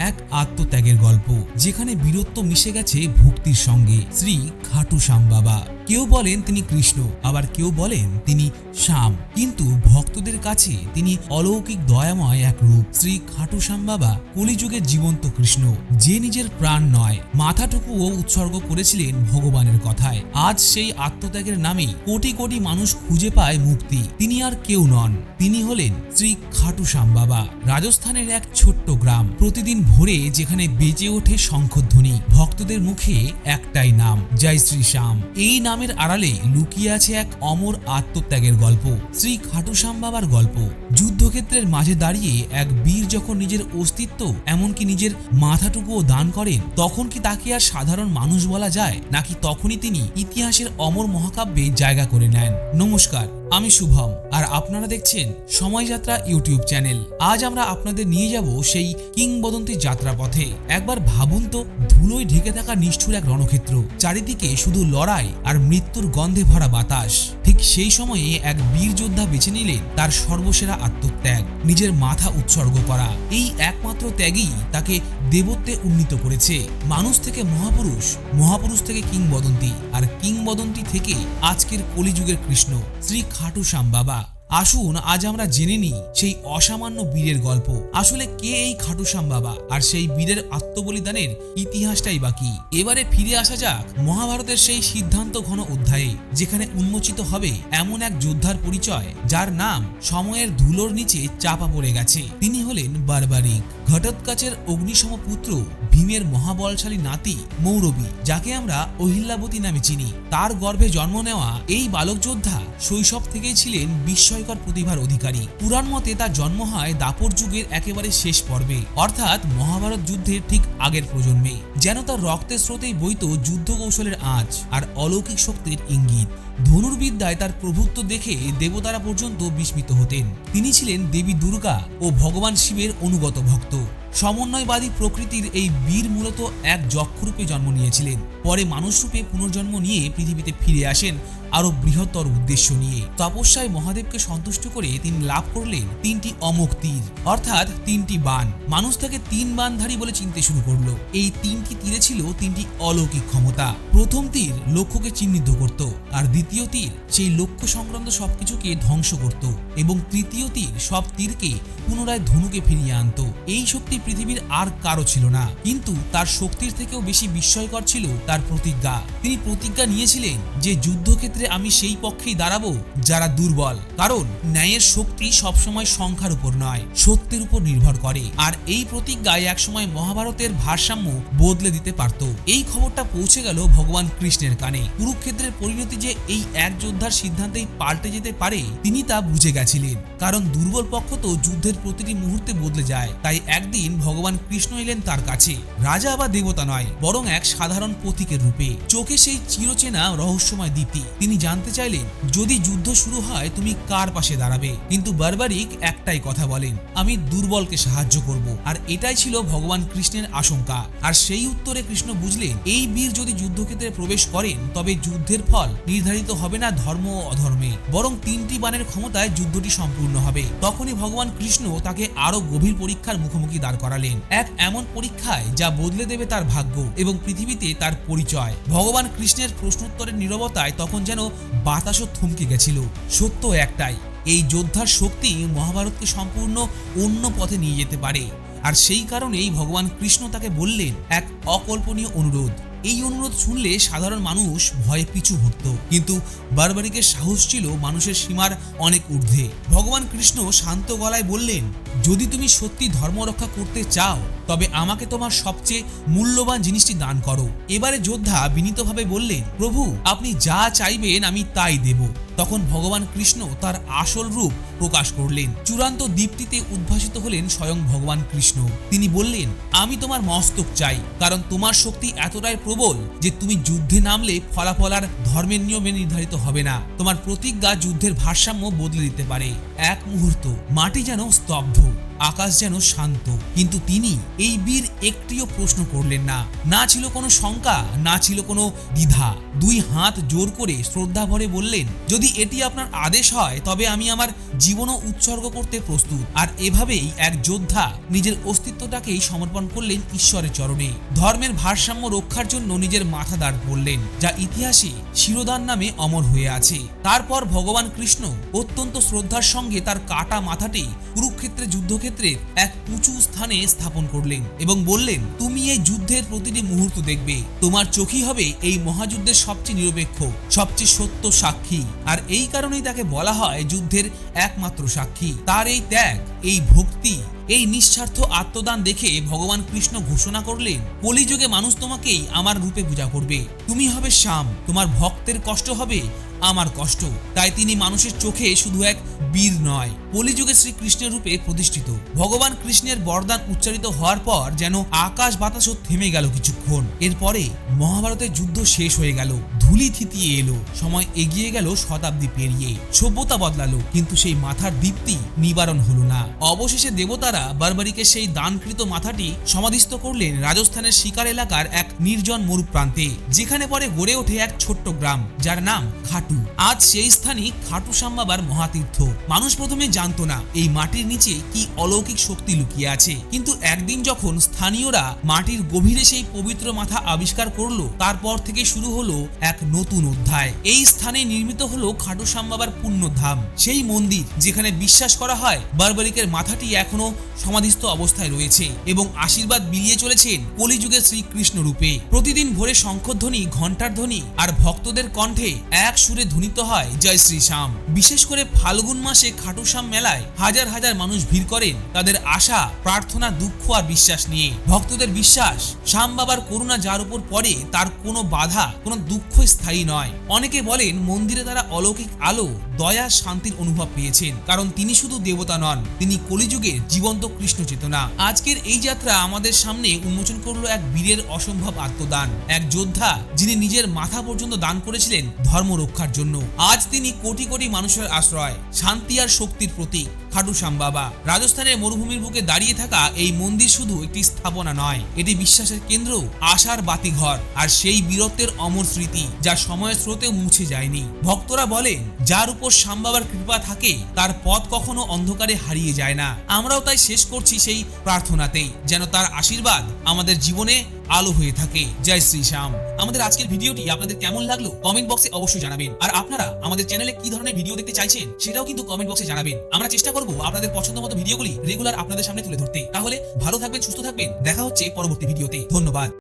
এক আত্মত্যাগের গল্প, যেখানে বীরত্ব মিশে গেছে ভক্তির সঙ্গে। শ্রী খাটু শ্যাম বাবা, কেউ বলেন তিনি কৃষ্ণ, আবার কেউ বলেন তিনি শ্যাম, কিন্তু ভক্তদের কাছে তিনি অলৌকিক দয়াময় এক রূপ। শ্রী খাটু শ্যাম বাবা কলিযুগের জীবন্ত কৃষ্ণ, যে নিজের প্রাণ নয় মাথাটুকুও উৎসর্গ করেছিলেন ভগবানের কথায়। আজ সেই আত্মত্যাগের নামে কোটি কোটি মানুষ খুঁজে পায় মুক্তি। তিনি আর কেউ নন, তিনি হলেন শ্রী খাটু শ্যাম বাবা। রাজস্থানের এক ছোট্ট গ্রাম, প্রতিদিন ভোরে যেখানে বেজে ওঠে শঙ্খধ্বনি, ভক্তদের মুখে একটাই নাম, জয় শ্রী শ্যাম। এই নামের আড়ালে লুকিয়ে আছে এক অমর আত্মত্যাগের গল্প, শ্রী খাটু শ্যাম বাবার গল্প। যুদ্ধক্ষেত্রের মাঝে দাঁড়িয়ে এক বীর যখন নিজের অস্তিত্ব, এমনকি নিজের মাথাটুকুও দান করেন, তখন কি তাকে আর সাধারণ মানুষ বলা যায়, নাকি তখনই তিনি ইতিহাসের অমর মহাকাব্যে জায়গা করে নেন? নমস্কার, আমি শুভম, আর আপনারা দেখছেন সময়যাত্রা ইউটিউব চ্যানেল। আজ আমরা আপনাদের নিয়ে যাব সেই কিংবদন্তি যাত্রাপথে। একবার ভাবুন তো, ধুলোয় ঢেকে থাকা নিষ্ঠুর এক রণক্ষেত্র, চারিদিকে শুধু লড়াই আর মৃত্যুর গন্ধে ভরা বাতাস। ঠিক সেই সময়ে এক বীর যোদ্ধা বেছে নিলেন তার সর্বসেরা আত্মত্যাগ, নিজের মাথা উৎসর্গ করা। এই একমাত্র ত্যাগই তাকে দেবত্বে উন্নীত করেছে। মানুষ থেকে মহাপুরুষ, মহাপুরুষ থেকে কিংবদন্তি, আর কিংবদন্তি থেকে আজকের কলিযুগের কৃষ্ণ, শ্রী খাটু শ্যাম বাবা। আসুন আজ আমরা জেনে নিই সেই অসামান্য বীরের গল্প। আসলে কে এই খাটু শ্যাম বাবা, আর সেই বীরের আত্মবলিদানের ইতিহাসটাই বাকি। এবারে ফিরে আসা যাক মহাভারতের সেই সিদ্ধান্ত ঘন অধ্যায়ে, যেখানে উন্মোচিত হবে এমন এক যোদ্ধার পরিচয় যার নাম সময়ের ধুলোর নিচে চাপা পড়ে গেছে। তিনি হলেন বারবারিক, ঘটোৎকচের অগ্নিসম পুত্র, ভীমের মহাবলশালী নাতি মৌরবী, যাকে আমরা অহিল্যাবতী নামে চিনি। তার গর্ভে জন্ম নেওয়া এই বালক যোদ্ধা শৈশব থেকেই ছিলেন বিস্ময়কর প্রতিভার অধিকারী। পুরাণ মতে তার জন্ম হয় দাপর যুগের একেবারে শেষ পর্বে, অর্থাৎ মহাভারত যুদ্ধের ঠিক আগের প্রজন্মে। যেন তার রক্তের স্রোতেই বইত যুদ্ধ কৌশলের আঁচ আর অলৌকিক শক্তির ইঙ্গিত। ধনুর্বিদ্যায় তার প্রভুত্ব দেখে দেবতারা পর্যন্ত বিস্মিত হতেন। তিনি ছিলেন দেবী দুর্গা ও ভগবান শিবের অনুগত ভক্ত। সমন্বয়বাদী প্রকৃতির এই বীর মূলত এক যক্ষরূপে জন্ম নিয়েছিলেন। পরে মানুষরূপে পুনর্জন্ম নিয়ে পৃথিবীতে ফিরে আসেন আরো বৃহত্তর উদ্দেশ্য নিয়ে। তপস্যায় মহাদেবকে সন্তুষ্ট করে তিনি লাভ করলেন 3টি অমোঘ তীর, অর্থাৎ 3টি বাণ। মানুষ তাকে 3 বাণধারী বলে চিনতে শুরু করলো। এই 3টি তীরে ছিল 3টি অলৌকিক ক্ষমতা। প্রথম তীর লক্ষ্যকে চিহ্নিত করত, আর দ্বিতীয় তীর সেই লক্ষ্য সংক্রান্ত সবকিছুকে ধ্বংস করত, এবং তৃতীয় তীর সব তীরকে পুনরায় ধনুকে ফিরিয়ে আনত। এই শক্তি পৃথিবীর আর কারো ছিল না, কিন্তু তার শক্তির থেকেও বেশি বিস্ময়কর ছিল তার প্রতিজ্ঞা। তিনি প্রতিজ্ঞা নিয়েছিলেন যে যুদ্ধক্ষেত্রে আমি সেই পক্ষেই দাঁড়াবো যারা দুর্বল, কারণ ন্যায়ের শক্তি সবসময় সংখ্যার উপর নয়, সত্যের উপর নির্ভর করে। আর এই প্রতিজ্ঞায় একসময় মহাভারতের ভারসাম্য বদলে দিতে পারত। এই খবরটা পৌঁছে গেল ভগবান কৃষ্ণের কানে। কুরুক্ষেত্রের পরিণতি যে এই এক যোদ্ধার সিদ্ধান্তেই পাল্টে যেতে পারে, তিনি তা বুঝে গেছিলেন। কারণ দুর্বল পক্ষ তো যুদ্ধের প্রতিটি মুহূর্তে বদলে যায়। তাই একদিন ভগবান কৃষ্ণ এলেন তার কাছে, রাজা বা দেবতা নয়, বরং এক সাধারণ পথিকের রূপে। চোখে সেই চিরচেনা রহস্যময় দীপ্তি। তিনি জানতে চাইলেন, যদি যুদ্ধ শুরু হয় তুমি কার পাশে দাঁড়াবে? কিন্তু বারবারিক একটাই কথা বলেন, আমি দুর্বলকে সাহায্য করব। আর এটাই ছিল ভগবান কৃষ্ণের আশঙ্কা। আর সেই উত্তরে কৃষ্ণ বুঝলেন, এই বীর যদি যুদ্ধক্ষেত্রে প্রবেশ করেন, তবে যুদ্ধের ফল নির্ধারিত হবে না ধর্ম ও অধর্মে, বরং 3টি বাণের ক্ষমতায় যুদ্ধটি সম্পূর্ণ হবে। তখনই ভগবান কৃষ্ণ তাকে আরো গভীর পরীক্ষার মুখোমুখি দাঁড় করালেন, এক এমন পরীক্ষায় যা বদলে দেবে তার ভাগ্য এবং পৃথিবীতে তার পরিচয়। ভগবান কৃষ্ণের প্রশ্নোত্তরের নীরবতায় তখন যেন বাতাসও থমকে গেছিল। সত্য একটাই, এই যোদ্ধার শক্তি মহাভারতকে সম্পূর্ণ অন্য পথে নিয়ে যেতে পারে। আর সেই কারণেই ভগবান কৃষ্ণ তাকে বললেন এক অকল্পনীয় অনুরোধ। এই অনুরোধ শুনলে সাধারণ মানুষ ভয়ে পিছু হটত, কিন্তু বারবারিকের সাহস ছিল মানুষের সীমার অনেক ঊর্ধ্বে। ভগবান কৃষ্ণ শান্ত গলায় বললেন, যদি তুমি সত্যি ধর্ম রক্ষা করতে চাও, তবে আমাকে তোমার সবচেয়ে মূল্যবান জিনিসটি দান করো। এবারে যোদ্ধা বিনীতভাবে বললেন, প্রভু আপনি যা চাইবেন আমি তাই দেব। তখন ভগবান কৃষ্ণ তার আসল রূপ প্রকাশ করলেন। চূড়ান্ত দীপ্তিতে উদ্ভাসিত হলেন স্বয়ং ভগবান কৃষ্ণ। তিনি বললেন, আমি তোমার মস্তক চাই, কারণ তোমার শক্তি এতটাই প্রবল যে তুমি যুদ্ধে নামলে ফলাফল আর ধর্মের নিয়মে নির্ধারিত হবে না। তোমার প্রতিজ্ঞা যুদ্ধের ভারসাম্য বদলে দিতে পারে। এক মুহূর্ত মাটি যেন স্তব্ধ। আকাশ যেন শান্ত। কিন্তু তিনি এই বীর একটিও প্রশ্ন করলেন না। না ছিল কোনো শঙ্কা, না ছিল কোনো দ্বিধা। দুই হাত জোর করে শ্রদ্ধা ভরে বললেন, যদি এটি আপনার আদেশ হয় তবে আমি আমার জীবনও উৎসর্গ করতে প্রস্তুত। আর এভাবেই এক যোদ্ধা নিজের অস্তিত্বটাকেই সমর্পণ করলেন ঈশ্বরের চরণে। ধর্মের ভারসাম্য রক্ষার জন্য নিজের মাথা দাঁড় করলেন, যা ইতিহাসে শিরোদান নামে অমর হয়ে আছে। তারপর ভগবান কৃষ্ণ অত্যন্ত শ্রদ্ধার সঙ্গে তার কাটা মাথাটি কুরুক্ষেত্রের যুদ্ধক্ষেত্রের এক উঁচু স্থানে স্থাপন করলেন এবং বললেন, তুমি এই যুদ্ধের প্রতিটি মুহূর্ত দেখবে। তোমার চোখই হবে এই মহাযুদ্ধের সবচেয়ে নিরপেক্ষ, সবচেয়ে সত্য সাক্ষী। আর এই কারণেই তাকে বলা হয় যুদ্ধের একমাত্র সাক্ষী। তার এই ত্যাগ, এই ভক্তি, এই নিঃস্বার্থ আত্মদান দেখে ভগবান কৃষ্ণ ঘোষণা করলেন, কলিযুগে মানুষ তোমাকেই আমার রূপে পূজা করবে। তুমি হবে শ্যাম, তোমার ভক্তের কষ্ট হবে আমার কষ্ট। তাই তিনি মানুষের চোখে শুধু এক বীর নয়, কলিযুগে শ্রীকৃষ্ণের রূপে প্রতিষ্ঠিত। ভগবান কৃষ্ণের বরদান উচ্চারিত হওয়ার পর যেন আকাশ বাতাসও থেমে গেল কিছুক্ষণ। এরপরে মহাভারতের যুদ্ধ শেষ হয়ে গেল, ধুলি থিতিয়ে এলো, সময় এগিয়ে গেল শতাব্দী পেরিয়ে, সভ্যতা বদলালো, কিন্তু সেই মাথার দীপ্তি নিবারণ হলো না। অবশেষে দেবতারা বারবারিকে সেই দানকৃত মাথাটি সমাধিস্থ করলেন রাজস্থানের শিকার এলাকার এক নির্জন মরুপ্রান্তে, যেখানে পরে গড়ে ওঠে এক ছোট্ট গ্রাম যার নাম খাটু। আজ সেই স্থানই খাটু শ্যাম বাবার মহাতীর্থ। মানুষ প্রথমে জানতো না এই মাটির নিচে কি অলৌকিক শক্তি লুকিয়ে আছে, কিন্তু একদিন যখন স্থানীয়রা মাটির গভীরে সেই পবিত্র মাথা আবিষ্কার করলো, তারপর থেকে শুরু হলো এক নতুন অধ্যায়। এই স্থানে নির্মিত হলো খাটু শ্যাম বাবার পুণ্যধাম, সেই মন্দির যেখানে বিশ্বাস করা হয় বারবারিকের মাথাটি এখনো সমাধিস্থ অবস্থায় রয়েছে এবং আশীর্বাদ বিলিয়ে চলেছেন কলিযুগের শ্রীকৃষ্ণ রূপে। প্রতিদিন ভোরে শঙ্খধ্বনি, ঘণ্টার ধ্বনি আর ভক্তদের কণ্ঠে এক সুরে ধ্বনিত হয় জয় শ্রী শ্যাম। বিশেষ করে ফাল্গুন মাসে খাটু শ্যাম মেলায় হাজার হাজার মানুষ ভিড় করেন তাদের আশা, প্রার্থনা, দুঃখ আর বিশ্বাস নিয়ে। ভক্তদের বিশ্বাস, শ্যাম বাবার করুণা যার উপর পড়ে তার কোনো বাধা, কোনো দুঃখ স্থায়ী নয়। অনেকে বলেন মন্দিরে তারা অলৌকিক আলো, দয়া, শান্তির অনুভব পেয়েছেন, কারণ তিনি শুধু দেবতা নন, তিনি কলিযুগের জীবন্ত কৃষ্ণ চেতনা। আজকের এই যাত্রা আমাদের সামনে উন্মোচন করলো এক বীরের অসম্ভব আত্মদান, এক যোদ্ধা যিনি নিজের মাথা পর্যন্ত দান করেছিলেন ধর্ম রক্ষার জন্য। আজ তিনি কোটি কোটি মানুষের আশ্রয়, শান্তি আর শক্তির প্রতীক। খাটু শ্যাম বাবা। রাজস্থানের মরুভূমির বুকে দাঁড়িয়ে থাকা এই মন্দির শুধু একটি স্থাপনা নয়, এটি বিশ্বাসের কেন্দ্র, আশার বাতিঘর আর সেই বীরত্বের অমর স্মৃতি যা সময়ের স্রোতে মুছে যায়নি। ভক্তরা বলেন, যার উপর শ্যাম বাবার কৃপা থাকে তার পথ কখনো অন্ধকারে হারিয়ে যায় না। আমরাও তাই শেষ করছি সেই প্রার্থনাতেই, যেন তার আশীর্বাদ আমাদের জীবনে আলো হয়ে থাকে। জয় শ্রী শ্যাম। আমাদের আজকের ভিডিওটি আপনাদের কেমন লাগলো কমেন্ট বক্সে অবশ্যই জানাবেন। আর আপনারা আমাদের চ্যানেলে কি ধরনের ভিডিও দেখতে চাইছেন সেটাও কিন্তু কমেন্ট বক্সে জানাবেন। আমরা চেষ্টা করব আপনাদের পছন্দ মতো ভিডিওগুলি রেগুলার আপনাদের সামনে তুলে ধরতে। তাহলে ভালো থাকবেন, সুস্থ থাকবেন, দেখা হচ্ছে পরবর্তী ভিডিওতে। ধন্যবাদ।